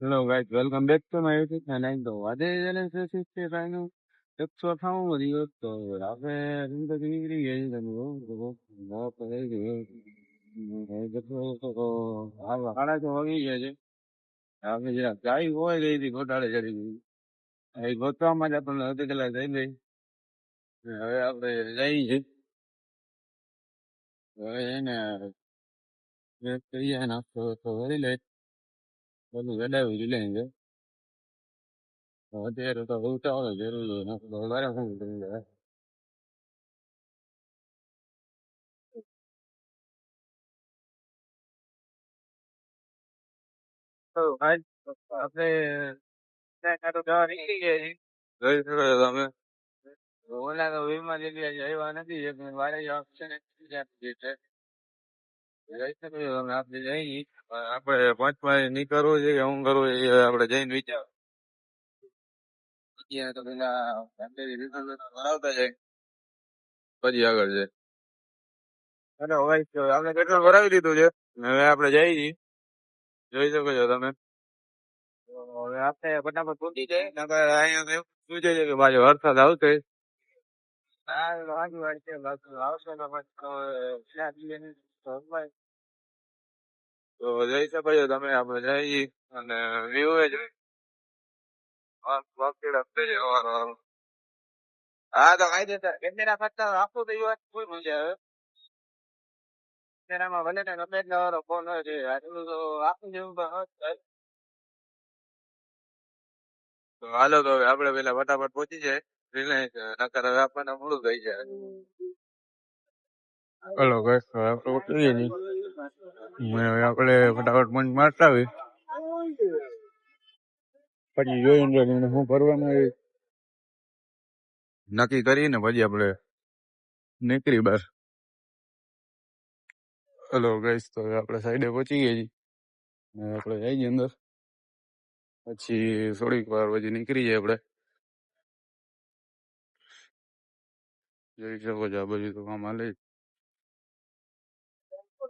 Hello guys, welcome back to my YouTube channel. તો આજે જેને નું 158 દિવસ તો આપણે જિંદગી નીકળી ગઈ છે તમે હાડા તો વાગી ગયા છે. આપણે જરા ગાય હોય ગઈ હતી ગોટાળે ચડી ગઈ. એ ગોતવામાં જ આપણને અડધી કલાક થઈ ગઈ. હવે આપણે જઈએ છીએ. હવે એને કહીએ નાસ્તો તો કરી લે બધું વેડાવી લઈને છે. અત્યારે તો બહુ ચાલે જરૂરી નાસ્તો વધારે શું કરી જાય. તો ભાઈ આપણે તો દવા નીકળી ગયા છે. જોઈ શકો છો તમે. ઓલા તો વીમા લીધી આવ્યા નથી એક વારે છે ને જોઈ શકો છો તમે આપણે જઈ આપણે પાંચમાં નીકળવું છે કે હું કરવું એ આપણે જઈને વિચાર અત્યારે તો પેલા ભરાવતા જાય પછી આગળ છે. અરે હવે આપણે પેટ્રોલ ભરાવી દીધું છે હવે આપણે જઈ છીએ. જોઈ શકો છો તમે. હવે આપણે ફટાફટ પહોંચી જાય નકર અહીંયા તો એવું શું છે કે પાછો વરસાદ આવશે. આગળ છે આવશે તો તો જઈ શકો છો તમે આપણે જઈ અને વ્યૂ એ જોઈ હા તો કાયદેસર કેમેરા કરતા આખું તો કોઈ મજા આવે કેમેરામાં ભલે ને ગમે એટલા વાળો ફોન હોય છે આટલું તો આખું જેવું તો હાલો તો હવે આપણે પેલા ફટાફટ પહોંચી જાય રિલાયન્સ નકર હવે આપણને મોડું થઈ જાય. હલો બસ આપણે ઉતરીએ નહીં હવે આપણે ફટાફટ પંચ મારતા આવી પછી જોઈને શું કરવાનું એ નક્કી કરીને પછી આપણે નીકળી બસ. હલો ગઈશ તો આપણે સાઈડે પહોંચી ગયા છીએ આપણે જઈ જઈએ અંદર પછી થોડીક વાર પછી નીકળી જાય આપણે. જોઈ શકો છો આ બધું તો કામ હાલે.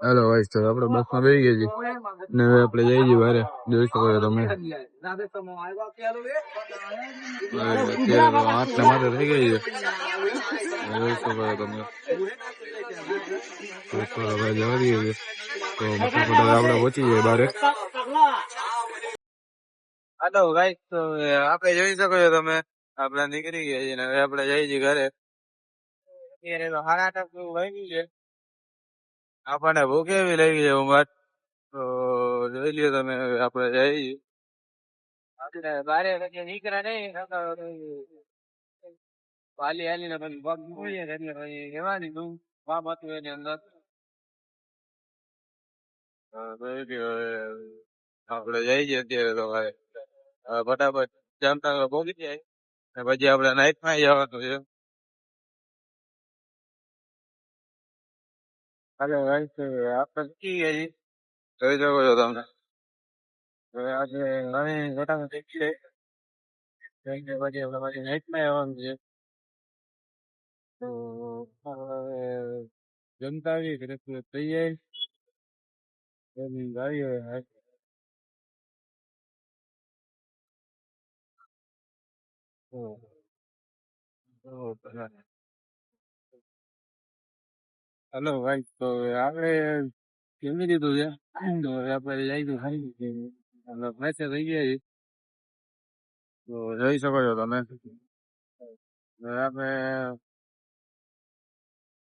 હેલો ભાઈ તો આપણે બસમાં બેસી ગયા છીએ ને હવે આપણે જઈ છીએ બારે જોઈ શકો છો તમે. અત્યારે તો 8 ને માથે થઈ ગઈ છે જોઈ શકો છો તમે. ભાઈ જવા દઈએ છે તો ફટાફટ આપણે પહોંચી જાય બારે. હાલો ભાઈ તો આપણે જોઈ શકો છો તમે આપણે નીકળી ગયા છીએ હવે આપણે જઈ છીએ ઘરે. અત્યારે તો 8:30 વાગી છે આપણને ભૂખ એવી લાગી છે ઊંઘ તો જોઈ લ્યો તમે આપણે જઈએ આપણે બારે નીકળ્યા નહીં હાલી હાલીને પછી પગ મૂકીએ એટલે પછી રહેવાની તું બાપ હતું એની અંદર આપણે જઈ છીએ અત્યારે તો ફટાફટ જામનગર પહોંચી જાય પછી આપણે નાઇટમાં જવાનું છે. હાલો આપણે શીખી ગયા છીએ જોઈ શકો છો તમે. હવે આજે નવી ફટાફટ શીખી જાય પછી આપણે પછી નાઇટમાં આવવાનું છે તો હવે જમતા આવીએ કે થઈ જાય ગાડી હવે હલો ભાઈ તો આપણે કેમી દીધું છે તો હવે આપણે જઈશું ખાઈ મેસેજ થઈ ગયા છે તો જોઈ શકો છો તમે. હવે આપણે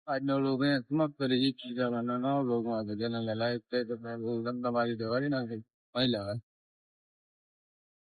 આજનો લોક અહીંયા સમાપ્ત કરી નવો લોગમાં જેને લાઈક થાય તો તમારી કરી નાખે પહેલા